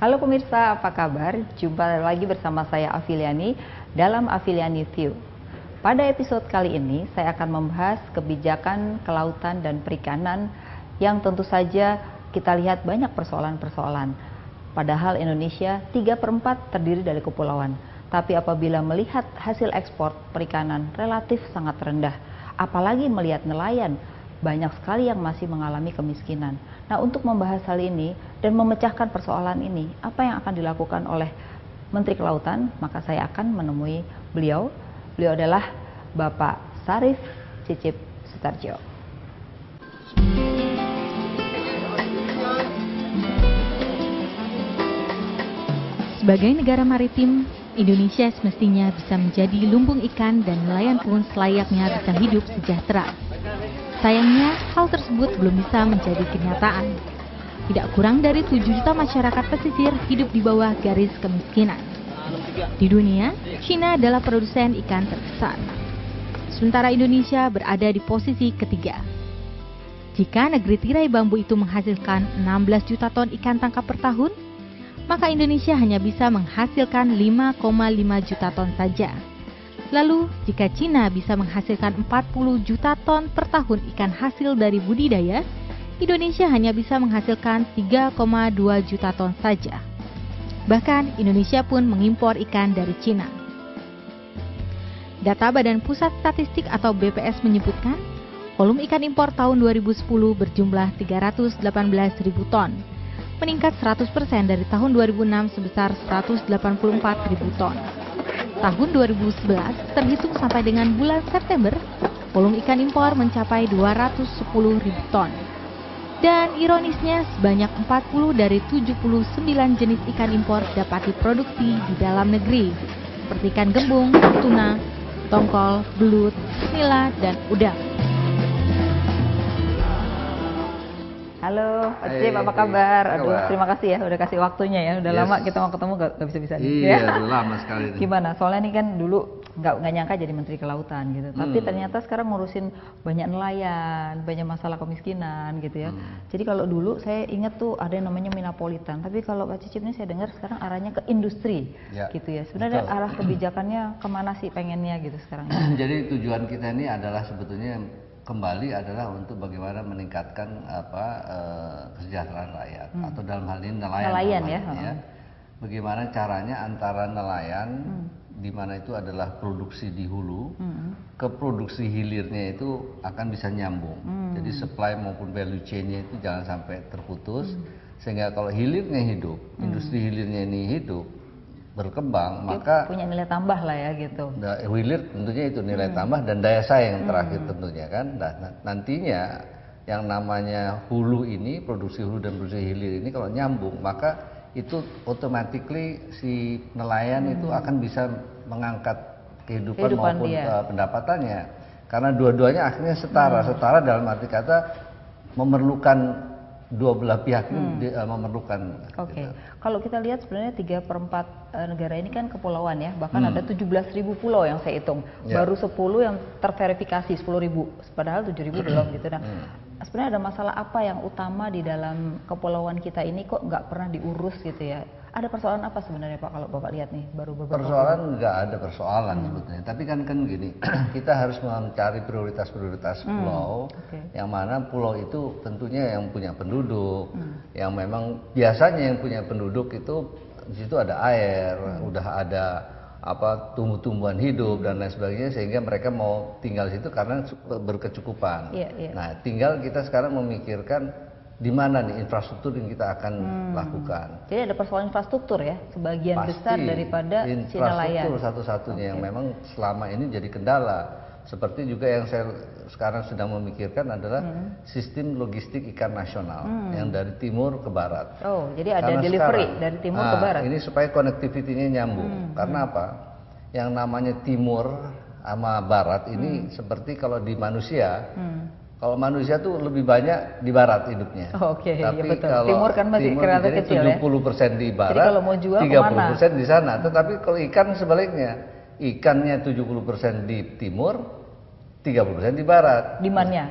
Halo pemirsa, apa kabar? Jumpa lagi bersama saya Afiliani dalam Afiliani View. Pada episode kali ini, saya akan membahas kebijakan kelautan dan perikanan yang tentu saja kita lihat banyak persoalan-persoalan. Padahal Indonesia 3/4 terdiri dari kepulauan. Tapi apabila melihat hasil ekspor perikanan relatif sangat rendah, apalagi melihat nelayan, banyak sekali yang masih mengalami kemiskinan. Nah, untuk membahas hal ini dan memecahkan persoalan ini, apa yang akan dilakukan oleh Menteri Kelautan? Maka saya akan menemui beliau. Beliau adalah Bapak Syarif Cicip Sutarjo. Sebagai negara maritim, Indonesia semestinya bisa menjadi lumbung ikan dan nelayan pun selayaknya bisa hidup sejahtera. Sayangnya, hal tersebut belum bisa menjadi kenyataan. Tidak kurang dari 7 juta masyarakat pesisir hidup di bawah garis kemiskinan. Di dunia, China adalah produsen ikan terbesar. Sementara Indonesia berada di posisi ketiga. Jika negeri tirai bambu itu menghasilkan 16 juta ton ikan tangkap per tahun, maka Indonesia hanya bisa menghasilkan 5,5 juta ton saja. Lalu, jika Cina bisa menghasilkan 40 juta ton per tahun ikan hasil dari budidaya, Indonesia hanya bisa menghasilkan 3,2 juta ton saja. Bahkan, Indonesia pun mengimpor ikan dari Cina. Data Badan Pusat Statistik atau BPS menyebutkan, volume ikan impor tahun 2010 berjumlah 318.000 ton, meningkat 100% dari tahun 2006 sebesar 184.000 ton. Tahun 2011 terhitung sampai dengan bulan September, volume ikan impor mencapai 210.000 ton. Dan ironisnya, sebanyak 40 dari 79 jenis ikan impor dapat diproduksi di dalam negeri, seperti ikan gembung, tuna, tongkol, belut, nila, dan udang. Halo, Pak Cicip, apa kabar? Aduh, terima kasih ya udah kasih waktunya ya. Udah lama kita mau ketemu gak bisa-bisa nih. Iya, udah lama sekali nih. Gimana? Soalnya ini kan dulu nggak nyangka jadi Menteri Kelautan gitu. Tapi ternyata sekarang ngurusin banyak nelayan, banyak masalah kemiskinan gitu ya. Jadi kalau dulu saya ingat tuh ada yang namanya Minapolitan. Tapi kalau Pak Cicip ini saya dengar sekarang arahnya ke industri gitu ya. Sebenarnya arah kebijakannya kemana sih pengennya gitu sekarang? Jadi tujuan kita ini adalah sebetulnya kembali adalah untuk bagaimana meningkatkan kesejahteraan rakyat atau dalam hal ini nelayan ya. Bagaimana caranya antara nelayan di mana itu adalah produksi di hulu ke produksi hilirnya itu akan bisa nyambung. Jadi supply maupun value chain-nya itu jangan sampai terputus sehingga kalau hilirnya hidup, industri hilirnya ini hidup berkembang, maka punya nilai tambah lah ya gitu. Hilir tentunya itu nilai tambah dan daya saing terakhir tentunya kan. Nah, nantinya yang namanya hulu ini, produksi hulu dan produksi hilir ini kalau nyambung, maka itu automatically si nelayan itu akan bisa mengangkat kehidupan maupun pendapatannya. Karena dua-duanya akhirnya setara dalam arti kata memerlukan dua belah pihak ini memerlukan. Oke. Kalau kita lihat sebenarnya 3/4 negara ini kan kepulauan ya, bahkan ada 17.000 pulau yang saya hitung. Baru 10 yang terverifikasi 10.000, padahal 7.000 belum gitu. Nah, sebenarnya ada masalah apa yang utama di dalam kepulauan kita ini kok nggak pernah diurus gitu ya? Ada persoalan apa sebenarnya Pak kalau Bapak lihat nih baru beberapa persoalan nggak ada persoalan sebetulnya, tapi kan gini, kita harus mencari prioritas pulau, yang mana pulau itu tentunya yang punya penduduk, yang memang biasanya yang punya penduduk itu di situ ada air, udah ada tumbuh-tumbuhan hidup dan lain sebagainya sehingga mereka mau tinggal di situ karena berkecukupan. Nah, tinggal kita sekarang memikirkan di mana nih infrastruktur yang kita akan lakukan. Jadi ada persoalan infrastruktur ya, sebagian besar daripada si nelayan. Infrastruktur satu-satunya yang memang selama ini jadi kendala. Seperti juga yang saya sekarang sedang memikirkan adalah sistem logistik ikan nasional yang dari timur ke barat. Oh, jadi ada delivery dari timur ke barat. Ini supaya connectivity-nya nyambung. Karena apa? Yang namanya timur sama barat ini seperti kalau di manusia. Kalau manusia tuh lebih banyak di barat hidupnya. Tapi ya betul. Kalau timur kan masih kelihatan kecil 70% di barat, jadi kalau mau jual 30% di sana. Tetapi kalau ikan sebaliknya, ikannya 70% di timur, 30% di barat. Demand-nya.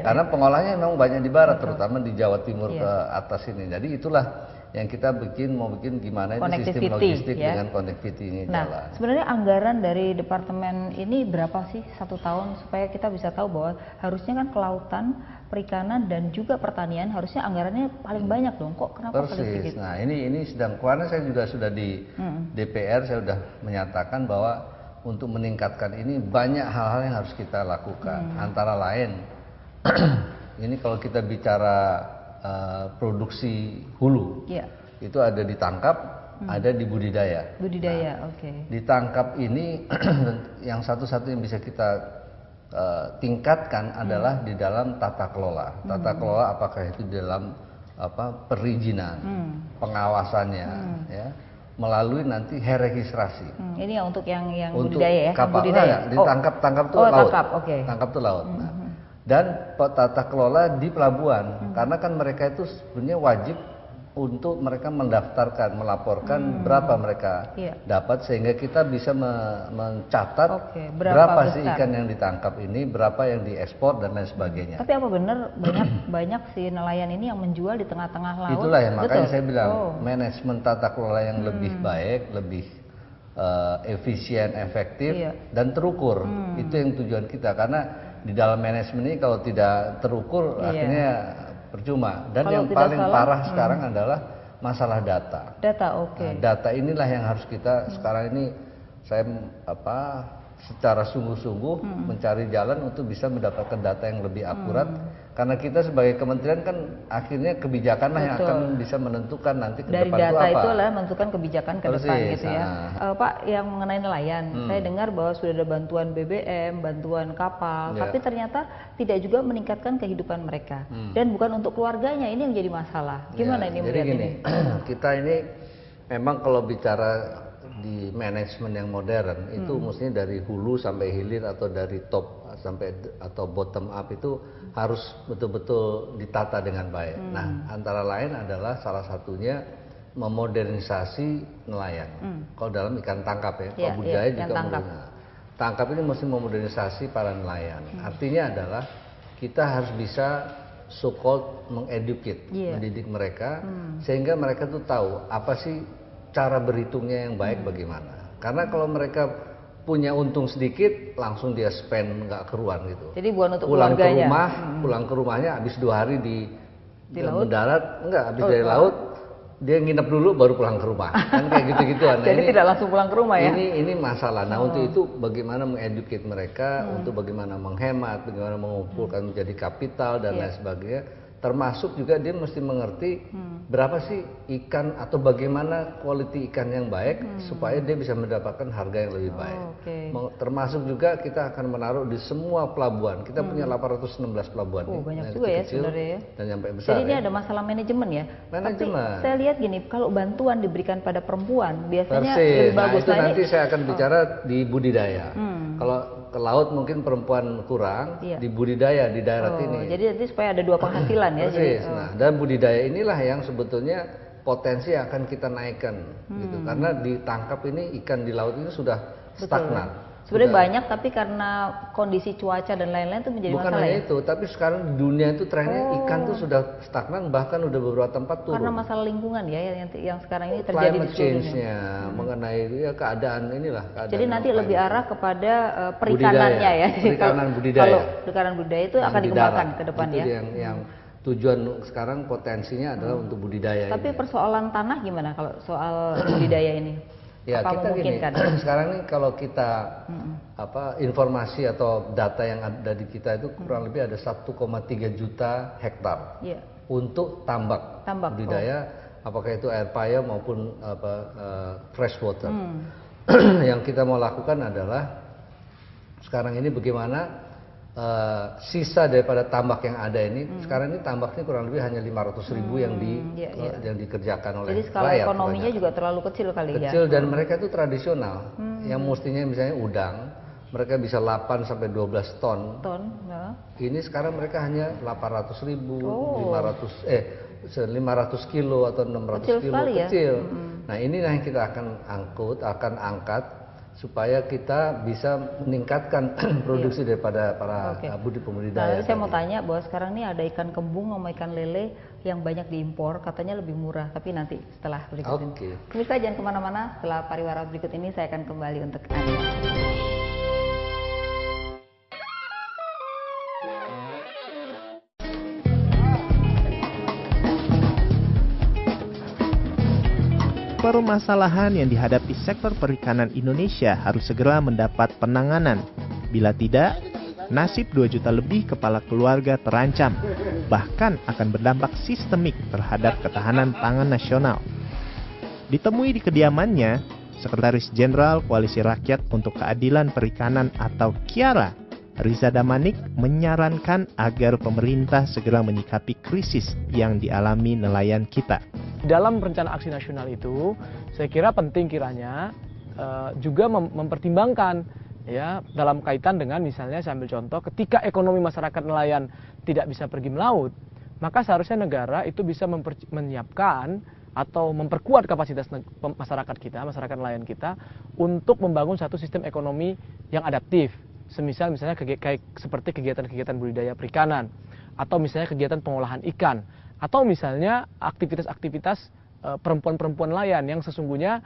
Karena pengolahnya memang banyak di barat, terutama di Jawa Timur ke atas ini. Jadi itulah Yang kita mau bikin gimana ini sistem logistik ya, dengan connectivity ini jalan. Sebenarnya anggaran dari departemen ini berapa sih 1 tahun supaya kita bisa tahu bahwa harusnya kan kelautan, perikanan dan juga pertanian harusnya anggarannya paling banyak dong. Kok kenapa paling sedikit? Nah, ini sedang kemarin saya juga sudah di DPR saya sudah menyatakan bahwa untuk meningkatkan ini banyak hal-hal yang harus kita lakukan. Antara lain ini kalau kita bicara produksi hulu, itu ada ditangkap, ada di budidaya. Oke. Ditangkap ini yang satu-satu yang bisa kita tingkatkan adalah di dalam tata kelola. Tata kelola apakah itu di dalam perizinan, pengawasannya, ya, melalui nanti registrasi. Ini untuk yang untuk budidaya ya, kapal. budidaya. Tangkap tuh laut. Tangkap tuh laut. Dan tata kelola di pelabuhan, karena kan mereka itu sebenarnya wajib untuk mereka mendaftarkan, melaporkan berapa mereka dapat, sehingga kita bisa mencatat berapa sih ikan yang ditangkap ini, berapa yang diekspor dan lain sebagainya. Tapi apa benar banyak si nelayan ini yang menjual di tengah-tengah laut? Itulah yang makanya saya bilang manajemen tata kelola yang lebih baik, lebih efisien, efektif dan terukur. Itu yang tujuan kita, karena di dalam manajemen ini kalau tidak terukur akhirnya percuma. Dan kalau yang paling parah sekarang adalah masalah data. Data inilah yang harus kita sekarang ini saya secara sungguh-sungguh mencari jalan untuk bisa mendapatkan data yang lebih akurat. Karena kita sebagai kementerian kan akhirnya kebijakanlah yang akan bisa menentukan nanti ke depan itu apa. Dari data itu adalah menentukan kebijakan ke depan gitu ya. Pak, yang mengenai nelayan, saya dengar bahwa sudah ada bantuan BBM, bantuan kapal, tapi ternyata tidak juga meningkatkan kehidupan mereka. Dan bukan untuk keluarganya, ini yang jadi masalah. Gimana ini melihat ini? Kita ini memang kalau bicara di manajemen yang modern itu mestinya dari hulu sampai hilir atau dari top sampai atau bottom up itu harus betul-betul ditata dengan baik. Nah, antara lain adalah salah satunya memodernisasi nelayan. Kalau dalam ikan tangkap ya, kalau budidaya juga tangkap ini mesti memodernisasi para nelayan. Artinya adalah kita harus bisa so-called mengeducate, mendidik mereka sehingga mereka tuh tahu apa sih cara berhitungnya yang baik bagaimana. Karena kalau mereka punya untung sedikit langsung dia spend nggak keruan gitu. Jadi bukan untuk keluarganya. Pulang ke rumahnya habis 2 hari di mendarat, enggak, habis dari laut dia nginep dulu baru pulang ke rumah. Kan kayak gitu-gituan. Jadi ini, tidak langsung pulang ke rumah ya. Ini masalah. Nah, untuk itu bagaimana mengeducate mereka, untuk bagaimana menghemat, bagaimana mengumpulkan menjadi kapital dan lain sebagainya. Termasuk juga dia mesti mengerti berapa sih ikan atau bagaimana quality ikan yang baik supaya dia bisa mendapatkan harga yang lebih baik. Termasuk juga kita akan menaruh di semua pelabuhan. Kita punya 816 pelabuhan. Banyak juga ya sebenarnya ya. Dan sampai besar. Jadi ini ada masalah manajemen ya. Manajemen. Tapi saya lihat gini, kalau bantuan diberikan pada perempuan biasanya lebih bagus. Nah, itu nanti saya akan bicara di budidaya. Kalau ke laut mungkin perempuan kurang, di budidaya di darat ini. Jadi nanti supaya ada 2 penghasilan ya. Nah, dan budidaya inilah yang sebetulnya potensi akan kita naikkan gitu. Karena ditangkap ini ikan di laut ini sudah stagnan. Sebenarnya banyak, tapi karena kondisi cuaca dan lain-lain itu menjadi bukan masalah. Bukan hanya itu, tapi sekarang di dunia itu trennya ikan tuh sudah stagnan, bahkan udah beberapa tempat turun. Karena masalah lingkungan ya yang sekarang ini terjadi di seluruh dunia. Mengenai keadaan inilah. Jadi nanti lebih arah kepada perikanannya ya. Perikanan budidaya. Kalau perikanan budidaya itu akan dikembangkan ke depan itu ya. Yang tujuan sekarang potensinya adalah untuk budidaya. Tapi persoalan tanah gimana kalau soal budidaya ini? Ya, kita gini, sekarang ini kalau kita informasi atau data yang ada di kita itu kurang lebih ada 1,3 juta hektar untuk tambak budidaya, apakah itu air paya maupun fresh water. Yang kita mau lakukan adalah sekarang ini bagaimana sisa daripada tambak yang ada ini, sekarang ini tambaknya kurang lebih hanya 500.000 yang dikerjakan oleh jadi skala ekonominya juga terlalu kecil kali ya. Kecil dan mereka itu tradisional. Yang mestinya misalnya udang, mereka bisa 8 sampai 12 ton. Ini sekarang mereka hanya 800.000, 500 kilo atau 600 kilo, kecil. Nah, inilah yang kita akan angkat supaya kita bisa meningkatkan produksi daripada para budidaya. Nah, saya mau tanya bahwa sekarang ini ada ikan kembung sama ikan lele yang banyak diimpor, katanya lebih murah, tapi nanti setelah berikut ini. Pemirsa jangan kemana-mana, setelah pariwara berikut ini saya akan kembali untuk Anda. Permasalahan yang dihadapi sektor perikanan Indonesia harus segera mendapat penanganan. Bila tidak, nasib 2 juta lebih kepala keluarga terancam, bahkan akan berdampak sistemik terhadap ketahanan pangan nasional. Ditemui di kediamannya, Sekretaris Jenderal Koalisi Rakyat untuk Keadilan Perikanan atau KIARA, Riza Damanik menyarankan agar pemerintah segera menyikapi krisis yang dialami nelayan kita. Dalam rencana aksi nasional itu, saya kira penting kiranya juga mempertimbangkan ya dalam kaitan dengan misalnya saya ambil contoh ketika ekonomi masyarakat nelayan tidak bisa pergi melaut, maka seharusnya negara itu bisa menyiapkan atau memperkuat kapasitas masyarakat kita, masyarakat nelayan kita untuk membangun satu sistem ekonomi yang adaptif. Misalnya seperti kegiatan-kegiatan budidaya perikanan atau misalnya kegiatan pengolahan ikan. Atau misalnya aktivitas-aktivitas perempuan-perempuan nelayan yang sesungguhnya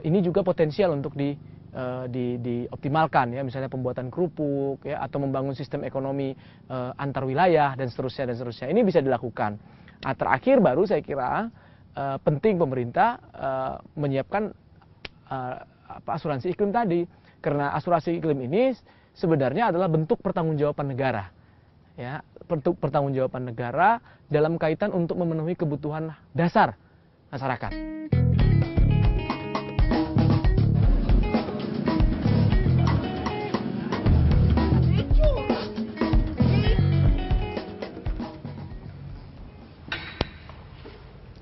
ini juga potensial untuk dioptimalkan ya, misalnya pembuatan kerupuk ya, atau membangun sistem ekonomi antar wilayah dan seterusnya dan seterusnya. Ini bisa dilakukan. Nah, terakhir baru saya kira penting pemerintah menyiapkan asuransi iklim tadi, karena asuransi iklim ini sebenarnya adalah bentuk pertanggungjawaban negara. Ya, bentuk pertanggungjawaban negara dalam kaitan untuk memenuhi kebutuhan dasar masyarakat.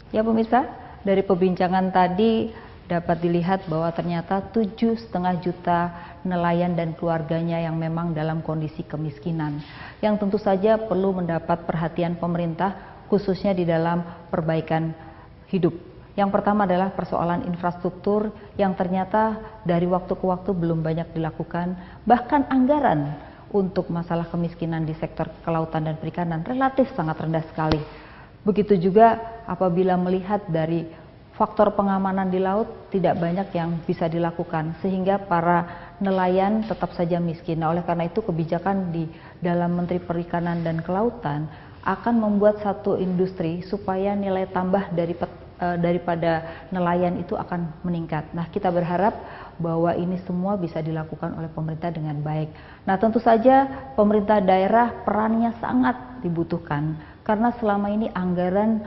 Ya pemirsa, dari perbincangan tadi dapat dilihat bahwa ternyata 7,5 juta nelayan dan keluarganya yang memang dalam kondisi kemiskinan, yang tentu saja perlu mendapat perhatian pemerintah khususnya di dalam perbaikan hidup. Yang pertama adalah persoalan infrastruktur yang ternyata dari waktu ke waktu belum banyak dilakukan, bahkan anggaran untuk masalah kemiskinan di sektor kelautan dan perikanan relatif sangat rendah sekali. Begitu juga apabila melihat dari faktor pengamanan di laut tidak banyak yang bisa dilakukan sehingga para nelayan tetap saja miskin. Nah, oleh karena itu kebijakan di dalam Menteri Perikanan dan Kelautan akan membuat satu industri supaya nilai tambah daripada nelayan itu akan meningkat. Nah, kita berharap bahwa ini semua bisa dilakukan oleh pemerintah dengan baik. Nah, tentu saja pemerintah daerah perannya sangat dibutuhkan karena selama ini anggaran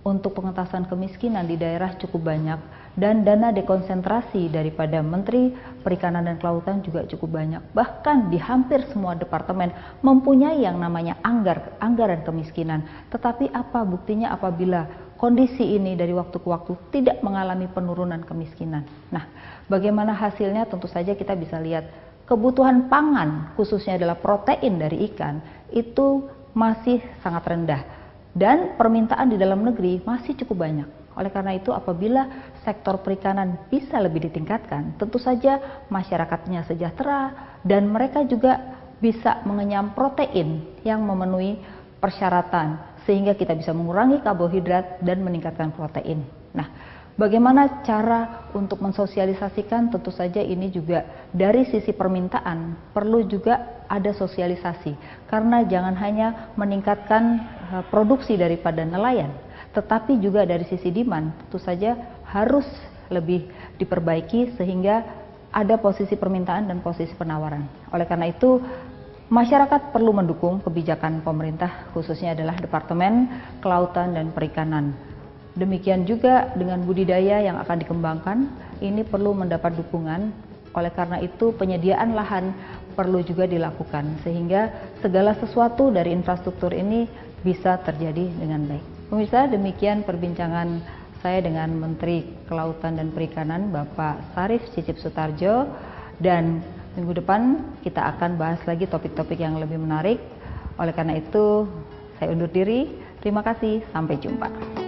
untuk pengentasan kemiskinan di daerah cukup banyak dan dana dekonsentrasi daripada Menteri Perikanan dan Kelautan juga cukup banyak. Bahkan di hampir semua departemen mempunyai yang namanya anggaran kemiskinan. Tetapi apa buktinya apabila kondisi ini dari waktu ke waktu tidak mengalami penurunan kemiskinan? Nah, bagaimana hasilnya? Tentu saja kita bisa lihat kebutuhan pangan khususnya adalah protein dari ikan itu masih sangat rendah. Dan permintaan di dalam negeri masih cukup banyak. Oleh karena itu apabila sektor perikanan bisa lebih ditingkatkan, tentu saja masyarakatnya sejahtera dan mereka juga bisa mengenyam protein yang memenuhi persyaratan sehingga kita bisa mengurangi karbohidrat dan meningkatkan protein. Nah, bagaimana cara untuk mensosialisasikan? Tentu saja ini juga dari sisi permintaan perlu juga ada sosialisasi karena jangan hanya meningkatkan produksi daripada nelayan, tetapi juga dari sisi demand tentu saja harus lebih diperbaiki sehingga ada posisi permintaan dan posisi penawaran. Oleh karena itu masyarakat perlu mendukung kebijakan pemerintah khususnya adalah Departemen Kelautan dan Perikanan. Demikian juga dengan budidaya yang akan dikembangkan, ini perlu mendapat dukungan. Oleh karena itu penyediaan lahan perlu juga dilakukan sehingga segala sesuatu dari infrastruktur ini bisa terjadi dengan baik. Pemirsa, demikian perbincangan saya dengan Menteri Kelautan dan Perikanan Bapak Syarif Cicip Sutarjo, dan minggu depan kita akan bahas lagi topik-topik yang lebih menarik. Oleh karena itu saya undur diri. Terima kasih, sampai jumpa.